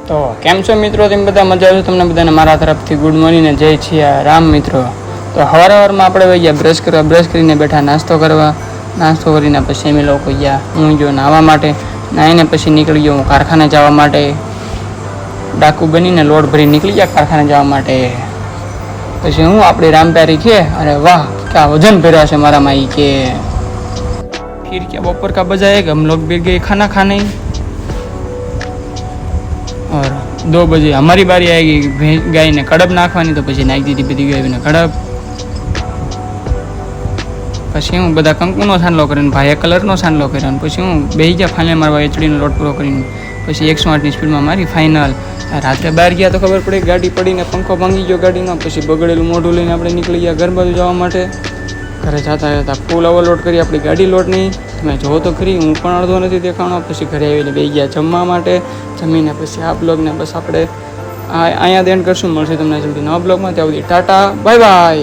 તો કેમ છો મિત્રો? તમે બધા મજા આવશે? તમને બધાને મારા તરફથી ગુડ મોર્નિંગ ને જય છીએ રામ મિત્રો. તો સવારમાં આપણે વહી ગયા બ્રશ કરવા, બ્રશ કરીને બેઠા નાસ્તો કરવા. નાસ્તો કરીને પછી અમે લોકો ગયા હું જો નાહવા માટે. નાહીને પછી નીકળી ગયો હું કારખાને જવા માટે. ડાકુ બનીને લોડ ભરી નીકળી ગયા કારખાને જવા માટે. પછી હું આપણી રામપ્યારી છે, અરે વાહ क्या वजन भरा है हमारा माई के. फिर क्या दोपहर का बजा है, हम लोग भी गए खाना खाने और 2 बजे हमारी बारी आएगी गाय ने कड़ब नाखवानी. तो પછી નાખી દીધી બધી ગાયને કડબ. પછી હું બધા કંકુનો સાંડલો કરીને ભાઈએ કલરનો સાંડલો કર્યો. પછી હું બેસી ગયા ફાઇનલ મારવા એચડીનો લોટ પૂરો કરીને. પછી 108ની સ્પીડમાં મારી ફાઇનલ. રાત્રે બહાર ગયા તો ખબર પડી ગાડી પડીને પંખો ભાંગી ગયો ગાડીનો. પછી બગડેલું મોઢું લઈને આપણે નીકળી ગયા ઘર બાજુ જવા માટે. ઘરે જતા હતા ફૂલ ઓવરલોડ કરી આપણી ગાડી લોડ નહીં. તમે જોવો તો ખરી, હું પણ અડધો નથી દેખાણો. પછી ઘરે આવીને બેસી ગયા જમવા માટે. જમીને પછી આ બ્લોગને બસ આપણે અહીંયા એન્ડ કરશું. મળશે તમને જલ્દી નવા બ્લોગમાં. ત્યાં સુધી ટાટા બાય બાય.